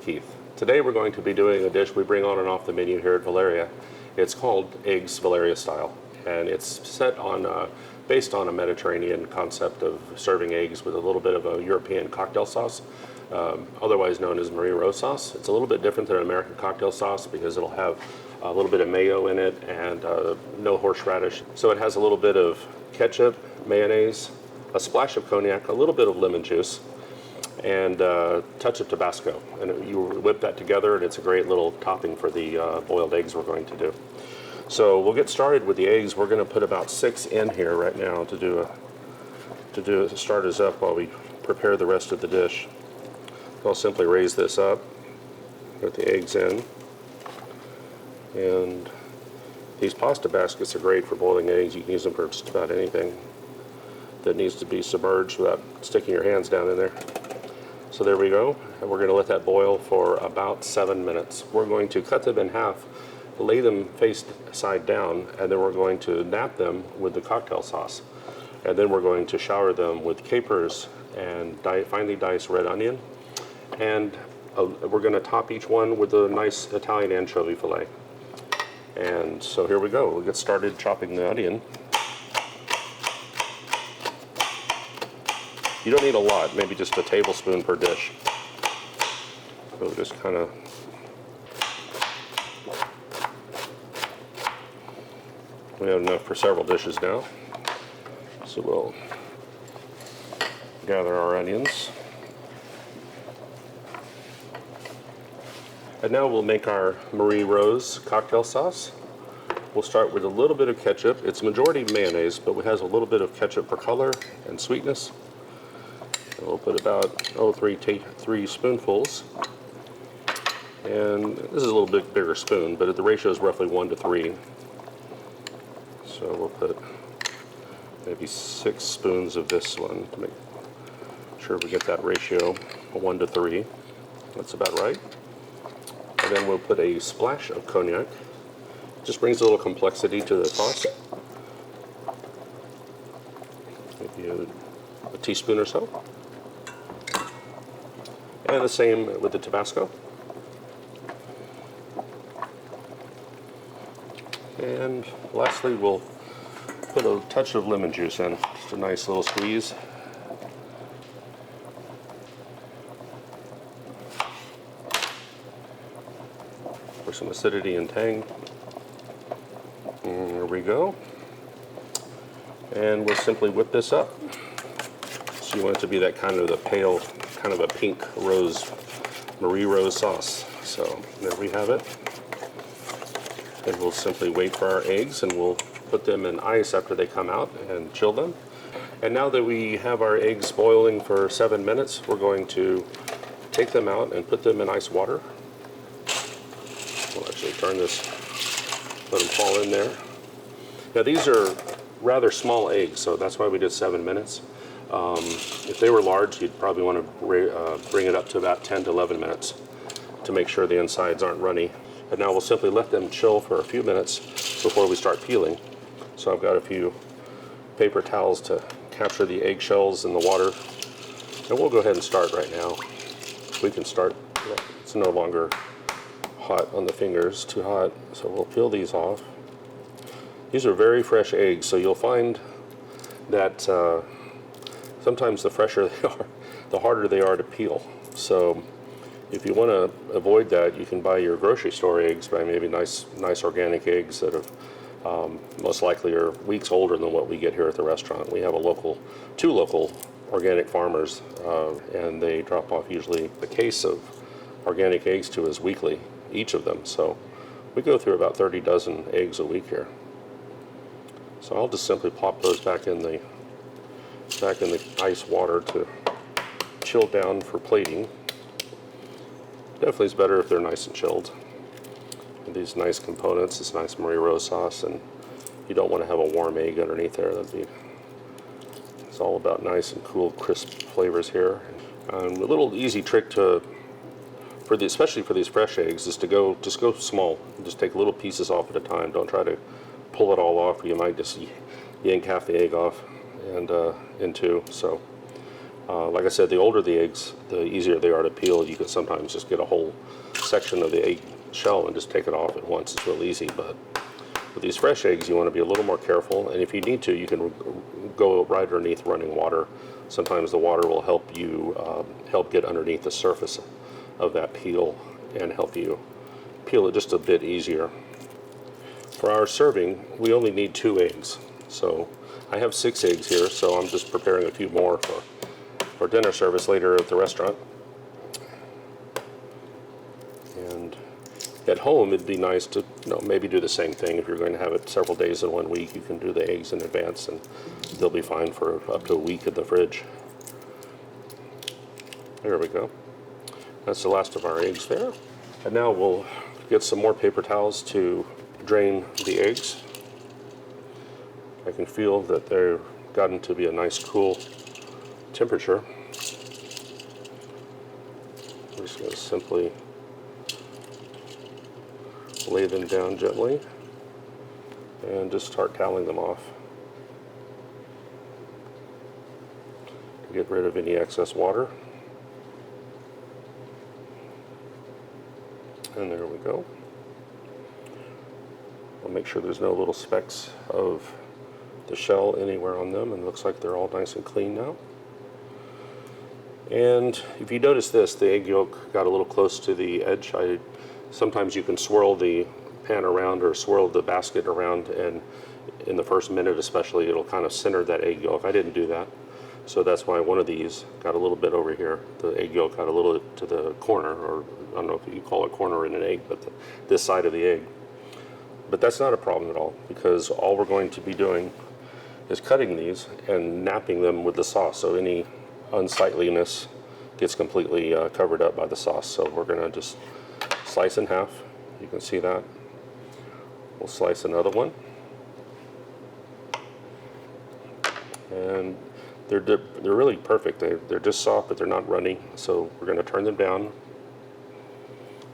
with Keith. Today we're going to be doing a dish we bring on and off the menu here at Valeria. It's called Eggs Valeria style, and it's set on based on a Mediterranean concept of serving eggs with a little bit of a European cocktail sauce, otherwise known as Marie Rose sauce. It's a little bit different than an American cocktail sauce because it'll have a little bit of mayo in it and no horseradish. So it has a little bit of ketchup, mayonnaise, a splash of cognac, a little bit of lemon juice, and a touch of Tabasco. And you whip that together, and it's a great little topping for the boiled eggs we're going to do. So we'll get started with the eggs. We're going to put about 6 in here right now to start us up while we prepare the rest of the dish. I'll simply raise this up, put the eggs in, and these pasta baskets are great for boiling eggs. You can use them for just about anything that needs to be submerged without sticking your hands down in there. So there we go, and we're going to let that boil for about 7 minutes. We're going to cut them in half, lay them face side down, and then we're going to nap them with the cocktail sauce. And then we're going to shower them with capers and finely diced red onion. And we're going to top each one with a nice Italian anchovy fillet. And so here we go. We'll get started chopping the onion. You don't need a lot, maybe just a tablespoon per dish. So we'll just kind of we have enough for several dishes now. So we'll gather our onions. And now we'll make our Marie Rose cocktail sauce. We'll start with a little bit of ketchup. It's majority mayonnaise, but it has a little bit of ketchup for color and sweetness. And we'll put about 3 spoonfuls. And this is a little bit bigger spoon, but the ratio is roughly 1 to 3. So we'll put maybe 6 spoons of this one to make sure we get that ratio 1 to 3. That's about right. And then we'll put a splash of cognac. Just brings a little complexity to the sauce. Maybe a teaspoon or so. And the same with the Tabasco. And lastly, we'll put a touch of lemon juice in. Just a nice little squeeze. For some acidity and tang. And there we go. And we'll simply whip this up. So you want it to be that kind of the pale, kind of a pink rose, Marie Rose sauce. So there we have it. And we'll simply wait for our eggs, and we'll put them in ice after they come out and chill them. And now that we have our eggs boiling for 7 minutes, we're going to take them out and put them in ice water. We'll actually turn this, let them fall in there. Now these are rather small eggs, so that's why we did 7 minutes. If they were large, you'd probably want to bring it up to about 10 to 11 minutes to make sure the insides aren't runny. And now we'll simply let them chill for a few minutes before we start peeling. So I've got a few paper towels to capture the eggshells in the water. And we'll go ahead and start right now. We can start, it's no longer hot on the fingers, too hot. So we'll peel these off. These are very fresh eggs, so you'll find that sometimes the fresher they are, the harder they are to peel. So if you want to avoid that, you can buy your grocery store eggs, buy maybe nice organic eggs that have most likely are weeks older than what we get here at the restaurant. We have two local organic farmers, and they drop off usually a case of organic eggs to us weekly, each of them. So we go through about 30 dozen eggs a week here. So I'll just simply plop those back in the ice water to chill down for plating. Definitely is better if they're nice and chilled. And these nice components, this nice Marie Rose sauce, and you don't want to have a warm egg underneath there. It's all about nice and cool, crisp flavors here. A little easy trick especially for these fresh eggs, is to just go small. Just take little pieces off at a time. Don't try to pull it all off. You might just yank half the egg off and in two. So Like I said, the older the eggs, the easier they are to peel. You can sometimes just get a whole section of the egg shell and just take it off at once. It's real easy, but with these fresh eggs, you want to be a little more careful. And if you need to, you can go right underneath running water. Sometimes the water will help you help get underneath the surface of that peel and help you peel it just a bit easier. For our serving, we only need 2 eggs. So I have 6 eggs here, so I'm just preparing a few more for dinner service later at the restaurant. And at home, it'd be nice to maybe do the same thing. If you're going to have it several days in one week, you can do the eggs in advance, and they'll be fine for up to a week in the fridge. There we go. That's the last of our eggs there. And now we'll get some more paper towels to drain the eggs. I can feel that they've gotten to be a nice cool temperature. I'm just going to simply lay them down gently and just start toweling them off. Get rid of any excess water. And there we go. I'll make sure there's no little specks of the shell anywhere on them, and it looks like they're all nice and clean now. And if you notice this, the egg yolk got a little close to the edge. Sometimes you can swirl the pan around or swirl the basket around, and in the first minute especially, it'll kind of center that egg yolk. I didn't do that. So that's why one of these got a little bit over here. The egg yolk got a little to the corner, or I don't know if you call it corner in an egg, but this side of the egg. But that's not a problem at all, because all we're going to be doing is cutting these and napping them with the sauce, so any unsightliness gets completely covered up by the sauce. So we're going to just slice in half. You can see that. We'll slice another one. And they're really perfect. They're just soft, but they're not runny. So we're going to turn them down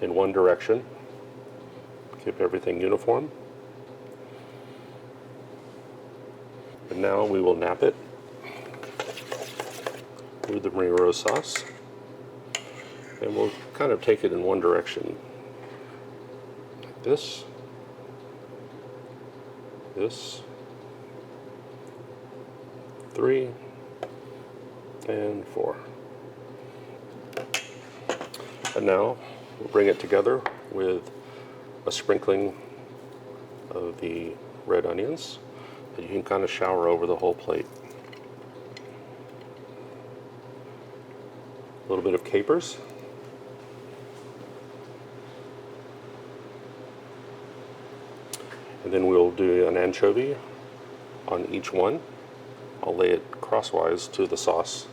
in one direction. Keep everything uniform. And now we will nap it with the briny rose sauce. And we'll kind of take it in one direction. Like this. This. 3. And 4. And now we'll bring it together with a sprinkling of the red onions that you can kind of shower over the whole plate. A little bit of capers. And then we'll do an anchovy on each one. I'll lay it crosswise to the sauce.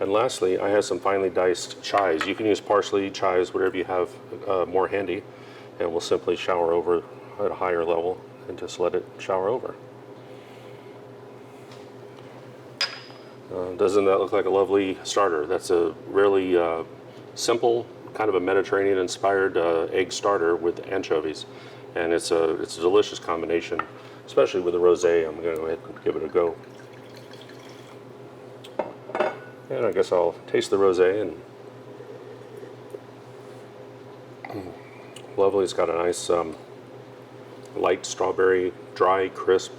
And lastly, I have some finely diced chives. You can use parsley, chives, whatever you have more handy, and we'll simply shower over at a higher level and just let it shower over. Doesn't that look like a lovely starter? That's a really simple, kind of a Mediterranean-inspired egg starter with anchovies, and it's a delicious combination, especially with the rosé. I'm going to go ahead and give it a go. And I guess I'll taste the rosé, and lovely. It's got a nice light strawberry, dry, crisp,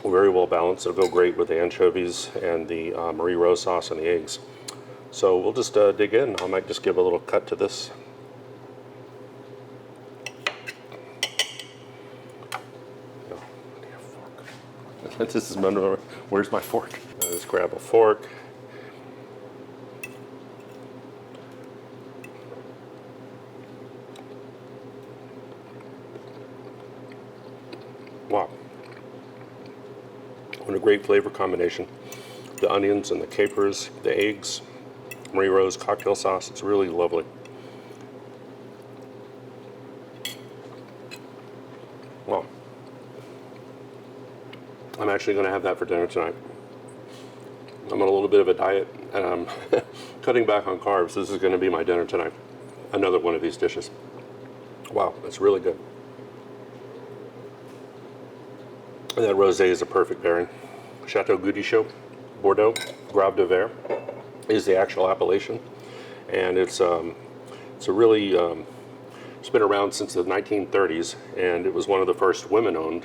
very well balanced. It'll go great with the anchovies and the briny rose sauce and the eggs. So we'll just dig in. I might just give a little cut to this. Oh, I need a fork. This is where's my fork? Let's grab a fork. Wow. What a great flavor combination. The onions and the capers, the eggs, briny rose cocktail sauce. It's really lovely. Wow. I'm actually going to have that for dinner tonight. I'm on a little bit of a diet, and I'm cutting back on carbs. This is going to be my dinner tonight. another one of these dishes. Wow, that's really good. And that rosé is a perfect pairing. Chateau Gudichaud, Bordeaux, Grave de Verre is the actual appellation, and it's a really it's been around since the 1930s, and it was one of the first women-owned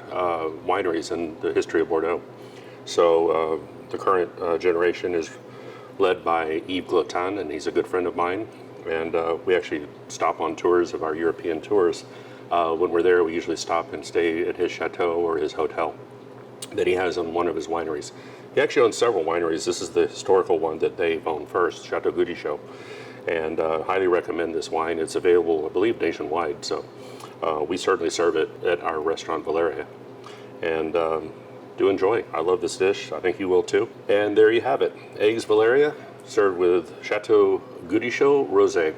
wineries in the history of Bordeaux. So the current generation is led by Yves Glotin, and he's a good friend of mine. And we actually stop on tours of our European tours. When we're there, we usually stop and stay at his chateau or his hotel that he has on one of his wineries. He actually owns several wineries. This is the historical one that they've owned first, Chateau Gudichaud. And highly recommend this wine. It's available, I believe, nationwide. So we certainly serve it at our restaurant, Valeria. And do enjoy. I love this dish. I think you will too. And there you have it. Eggs Valeria, served with Chateau Gudichaud Rosé.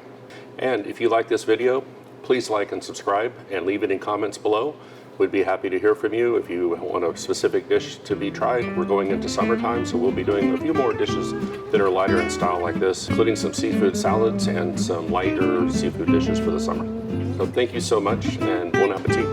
And if you like this video, please like and subscribe and leave any comments below. We'd be happy to hear from you if you want a specific dish to be tried. We're going into summertime, so we'll be doing a few more dishes that are lighter in style like this, including some seafood salads and some lighter seafood dishes for the summer. So thank you so much, and bon appetit.